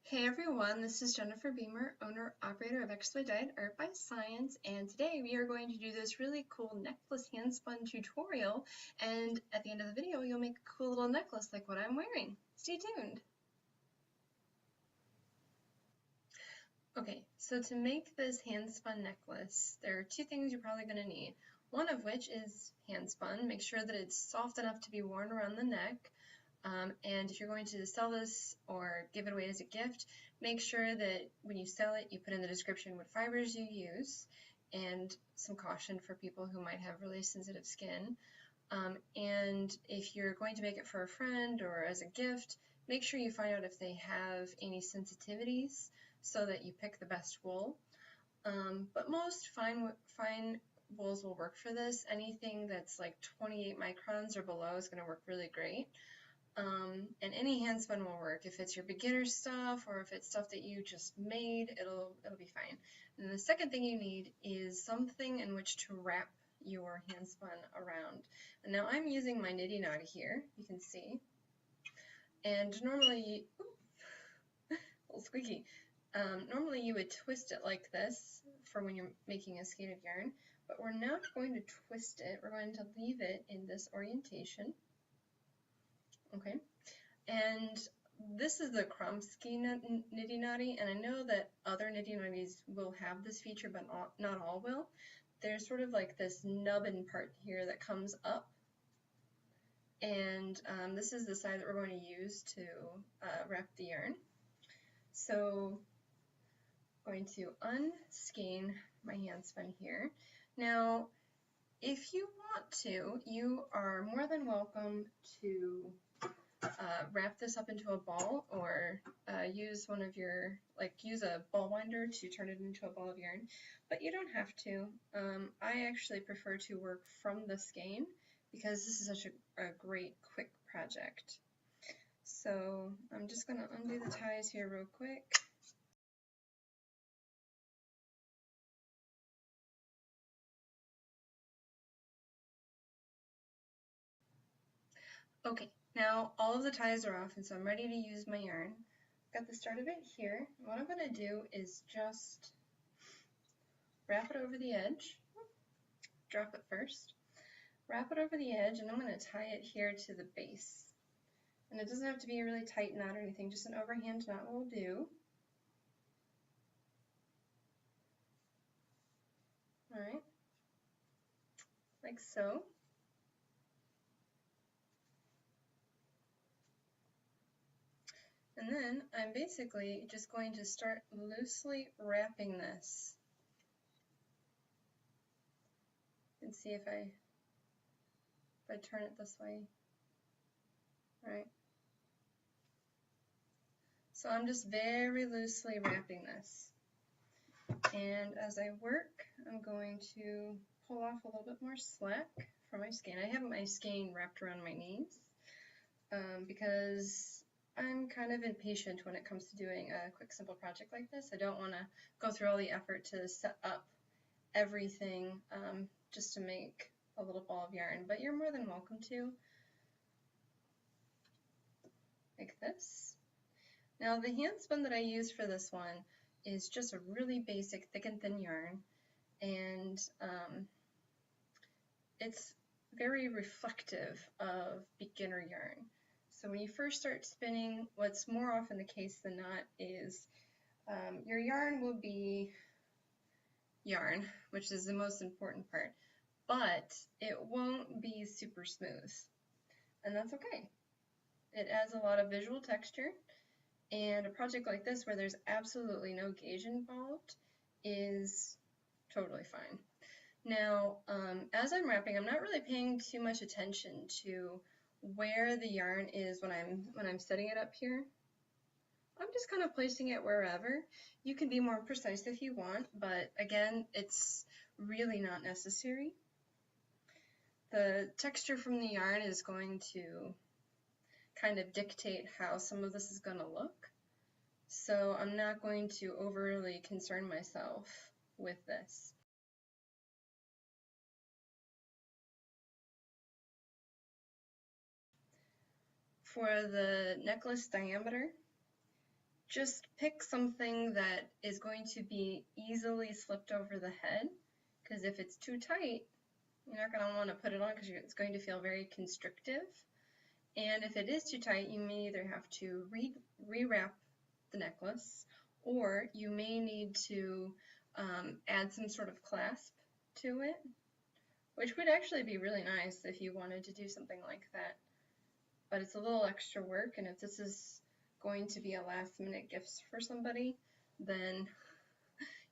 Hey everyone, this is Jennifer Beamer, owner-operator of XY Diet Art by Science, and today we are going to do this really cool necklace handspun tutorial, and at the end of the video you'll make a cool little necklace like what I'm wearing. Stay tuned! Okay, so to make this handspun necklace, there are two things you're probably going to need. One of which is handspun. Make sure that it's soft enough to be worn around the neck. And if you're going to sell this or give it away as a gift, make sure that when you sell it, you put in the description what fibers you use and some caution for people who might have really sensitive skin. And if you're going to make it for a friend or as a gift, make sure you find out if they have any sensitivities so that you pick the best wool. But most fine wools will work for this. Anything that's like 28 microns or below is going to work really great. And any handspun will work. If it's your beginner stuff or if it's stuff that you just made, it'll be fine. And the second thing you need is something in which to wrap your handspun around. And now I'm using my nitty knotty here, you can see. And normally, a little squeaky. Normally you would twist it like this for when you're making a skein of yarn, but we're not going to twist it. We're going to leave it in this orientation. Okay, and this is the Kromsky nitty knotty, and I know that other nitty knotties will have this feature, but not all will. There's sort of like this nubbin part here that comes up, and this is the side that we're going to use to wrap the yarn. So I'm going to unskein my handspun here. Now, if you want to, you are more than welcome to wrap this up into a ball or use one of your, use a ball winder to turn it into a ball of yarn, but you don't have to. I actually prefer to work from the skein because this is such a great quick project. So I'm just going to undo the ties here real quick. Okay, now all of the ties are off, and so I'm ready to use my yarn. Got the start of it here. What I'm going to do is just wrap it over the edge, drop it first, wrap it over the edge, and I'm going to tie it here to the base. And it doesn't have to be a really tight knot or anything, just an overhand knot will do. Alright, like so. And then I'm basically just going to start loosely wrapping this. And see if I turn it this way. Alright. So I'm just very loosely wrapping this. And as I work, I'm going to pull off a little bit more slack from my skein. I have my skein wrapped around my knees because I'm kind of impatient when it comes to doing a quick, simple project like this. I don't want to go through all the effort to set up everything just to make a little ball of yarn, but you're more than welcome to, like this. Now the handspun that I use for this one is just a really basic thick and thin yarn, and it's very reflective of beginner yarn. So when you first start spinning, what's more often the case than not is your yarn will be yarn, which is the most important part, but it won't be super smooth, and that's okay. It adds a lot of visual texture, and a project like this where there's absolutely no gauge involved is totally fine. Now, as I'm wrapping, I'm not really paying too much attention to where the yarn is when I'm setting it up here. I'm just kind of placing it wherever. You can be more precise if you want, but again, it's really not necessary. The texture from the yarn is going to kind of dictate how some of this is going to look. So I'm not going to overly concern myself with this. For the necklace diameter, just pick something that is going to be easily slipped over the head, because if it's too tight, you're not going to want to put it on because it's going to feel very constrictive. And if it is too tight, you may either have to rewrap the necklace, or you may need to add some sort of clasp to it, which would actually be really nice if you wanted to do something like that. But it's a little extra work, and if this is going to be a last-minute gift for somebody, then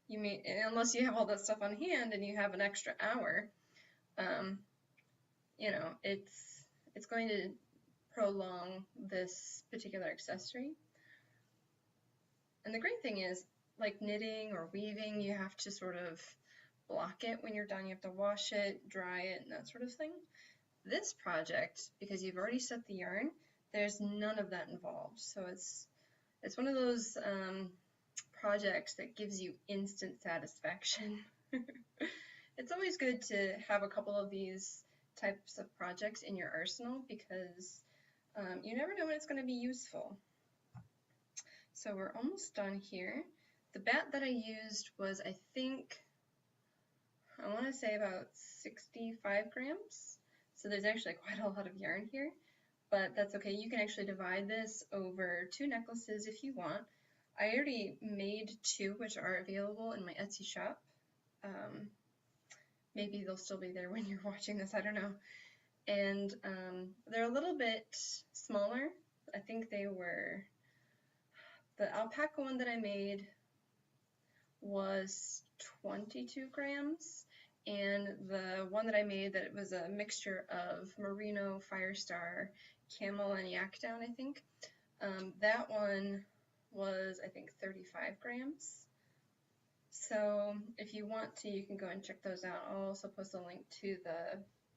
you may, unless you have all that stuff on hand and you have an extra hour, you know, it's going to prolong this particular accessory. And the great thing is, like knitting or weaving, you have to sort of block it when you're done. You have to wash it, dry it, and that sort of thing. This project, because you've already set the yarn, there's none of that involved. So it's one of those projects that gives you instant satisfaction. It's always good to have a couple of these types of projects in your arsenal, because you never know when it's going to be useful. So we're almost done here. The bat that I used was, I think, I want to say about 65 grams. So there's actually quite a lot of yarn here, but that's okay. You can actually divide this over 2 necklaces if you want. I already made 2, which are available in my Etsy shop. Maybe they'll still be there when you're watching this, I don't know. And they're a little bit smaller. I think they were, the alpaca one that I made was 22 grams, and the one that I made that was a mixture of merino, firestar, camel, and yak down, I think, that one was, I think, 35 grams. So if you want to, you can go and check those out. I'll also post a link to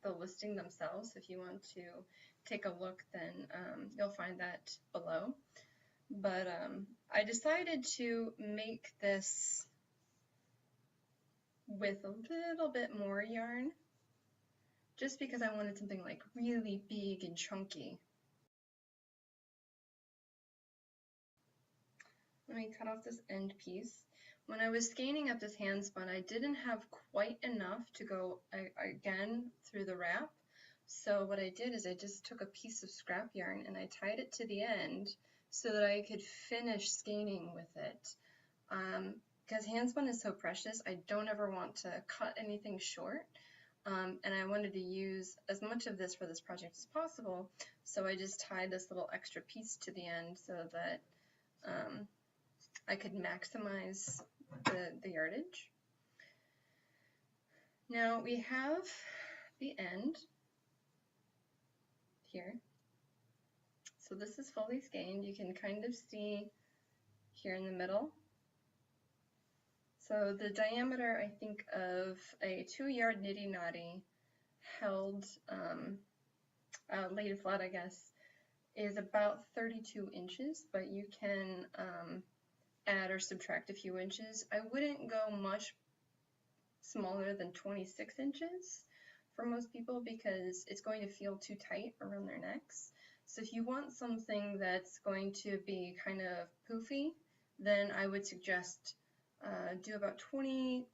the listing themselves. If you want to take a look, then you'll find that below. But I decided to make this with a little bit more yarn, just because I wanted something like really big and chunky. Let me cut off this end piece. When I was skeins up this handspun, I didn't have quite enough to go again through the wrap. So what I did is I just took a piece of scrap yarn and I tied it to the end so that I could finish skeining with it. Because handspun is so precious, I don't ever want to cut anything short. And I wanted to use as much of this for this project as possible, so I just tied this little extra piece to the end so that I could maximize the yardage. Now we have the end here. So this is fully skeined. You can kind of see here in the middle. So the diameter, I think, of a 2-yard nitty noddy held, laid flat, I guess, is about 32 inches, but you can add or subtract a few inches. I wouldn't go much smaller than 26 inches for most people because it's going to feel too tight around their necks. So if you want something that's going to be kind of poofy, then I would suggest do about 28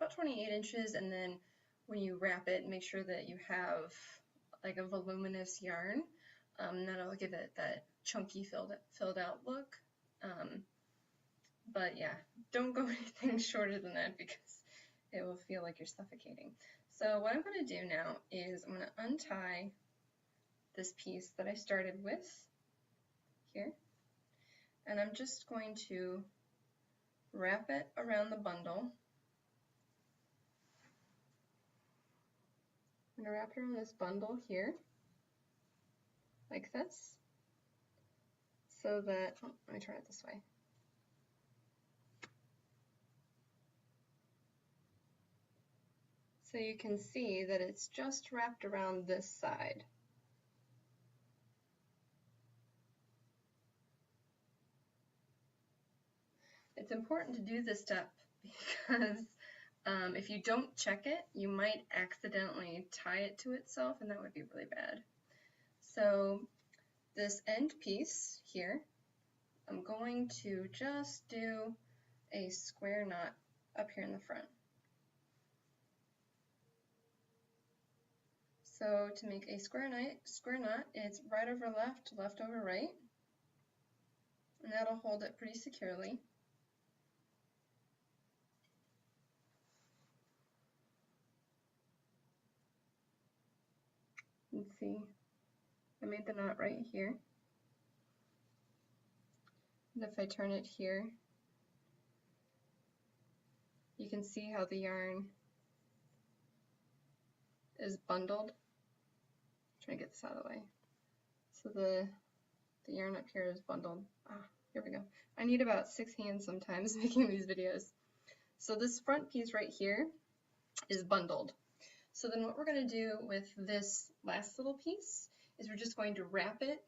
inches, and then when you wrap it, make sure that you have like a voluminous yarn. That'll give it that chunky filled out look. But yeah, don't go anything shorter than that because it will feel like you're suffocating. So what I'm going to do now is I'm going to untie this piece that I started with here, and I'm just going to wrap it around the bundle. I'm going to wrap it around this bundle here, like this, so that, oh, let me turn it this way. So you can see that it's just wrapped around this side. It's important to do this step because if you don't check it, you might accidentally tie it to itself, and that would be really bad. So this end piece here, I'm going to just do a square knot up here in the front. So to make a square knot, it's right over left, left over right, and that'll hold it pretty securely. Let's see, I made the knot right here. And if I turn it here, you can see how the yarn is bundled. I'm trying to get this out of the way. So the yarn up here is bundled. Here we go. I need about 6 hands sometimes making these videos. So this front piece right here is bundled. So then what we're going to do with this last little piece is we're just going to wrap it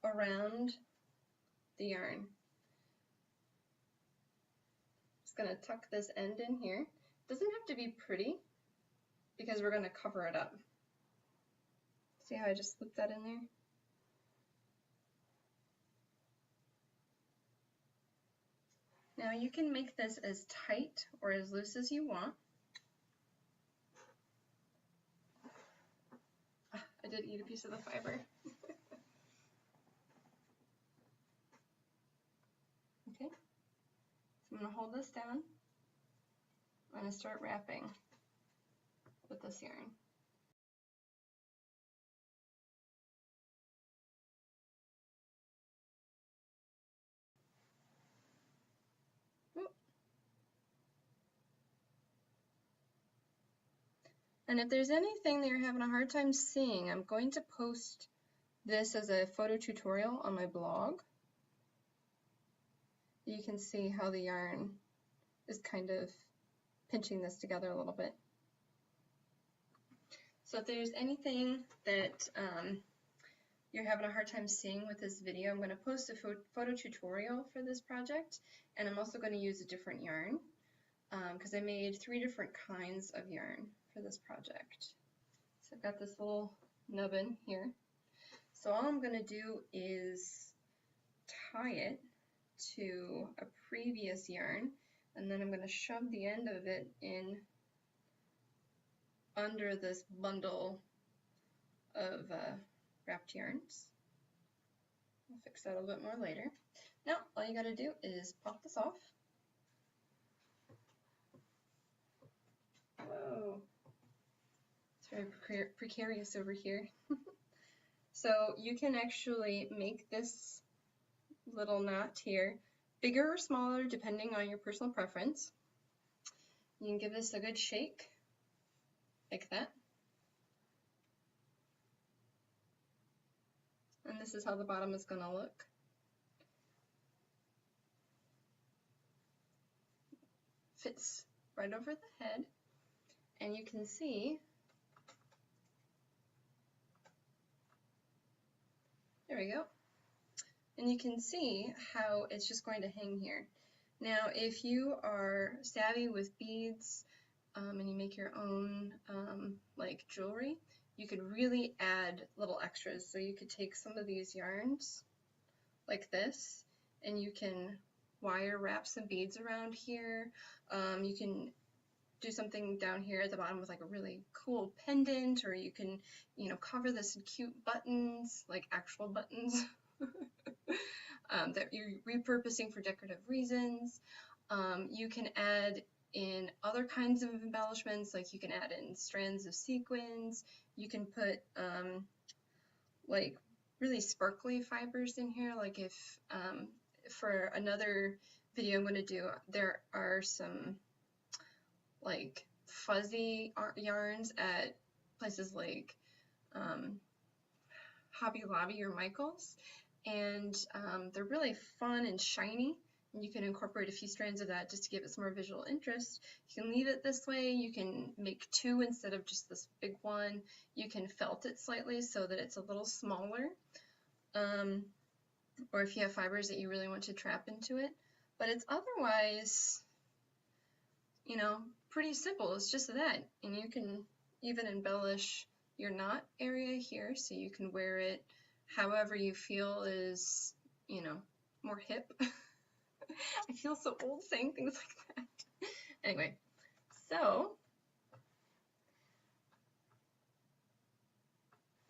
around the yarn. Just going to tuck this end in here. It doesn't have to be pretty because we're going to cover it up. See how I just slipped that in there? Now you can make this as tight or as loose as you want. I did eat a piece of the fiber. Okay, so I'm going to hold this down. I'm going to start wrapping with this yarn. And if there's anything that you're having a hard time seeing, I'm going to post this as a photo tutorial on my blog. You can see how the yarn is kind of pinching this together a little bit. So if there's anything that you're having a hard time seeing with this video, I'm going to post a photo tutorial for this project, and I'm also going to use a different yarn because I made 3 different kinds of yarn for this project. So I've got this little nubbin here. So all I'm going to do is tie it to a previous yarn, and then I'm going to shove the end of it in under this bundle of wrapped yarns. I'll fix that a little bit more later. Now all you got to do is pop this off. Whoa, it's very precarious over here. So you can actually make this little knot here bigger or smaller depending on your personal preference. You can give this a good shake like that. And this is how the bottom is going to look. Fits right over the head, and you can see, there we go, and you can see how it's just going to hang here. Now if you are savvy with beads and you make your own like jewelry, you could really add little extras. So you could take some of these yarns like this, and you can wire wrap some beads around here. You can do something down here at the bottom with like a really cool pendant, or you can, you know, cover this in cute buttons, like actual buttons that you're repurposing for decorative reasons. You can add in other kinds of embellishments, like you can add in strands of sequins. You can put like really sparkly fibers in here, like if for another video I'm going to do, there are some like fuzzy yarns at places like Hobby Lobby or Michael's, and they're really fun and shiny, and you can incorporate a few strands of that just to give it some more visual interest. You can leave it this way, you can make 2 instead of just this big one, you can felt it slightly so that it's a little smaller, or if you have fibers that you really want to trap into it, but it's otherwise, you know, pretty simple. It's just that, and you can even embellish your knot area here, so you can wear it however you feel is, you know, more hip. I feel so old saying things like that. Anyway, so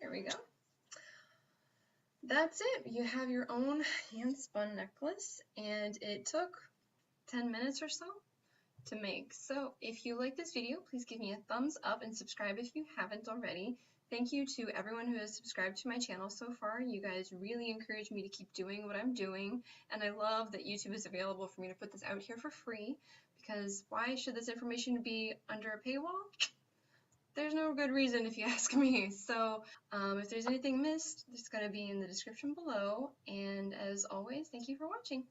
there we go. That's it. You have your own hand-spun necklace, and it took 10 minutes or so to make. So if you like this video, please give me a thumbs up and subscribe if you haven't already. Thank you to everyone who has subscribed to my channel so far. You guys really encourage me to keep doing what I'm doing, and I love that YouTube is available for me to put this out here for free, because why should this information be under a paywall? There's no good reason if you ask me. So if there's anything missed, it's going to be in the description below. And as always, thank you for watching.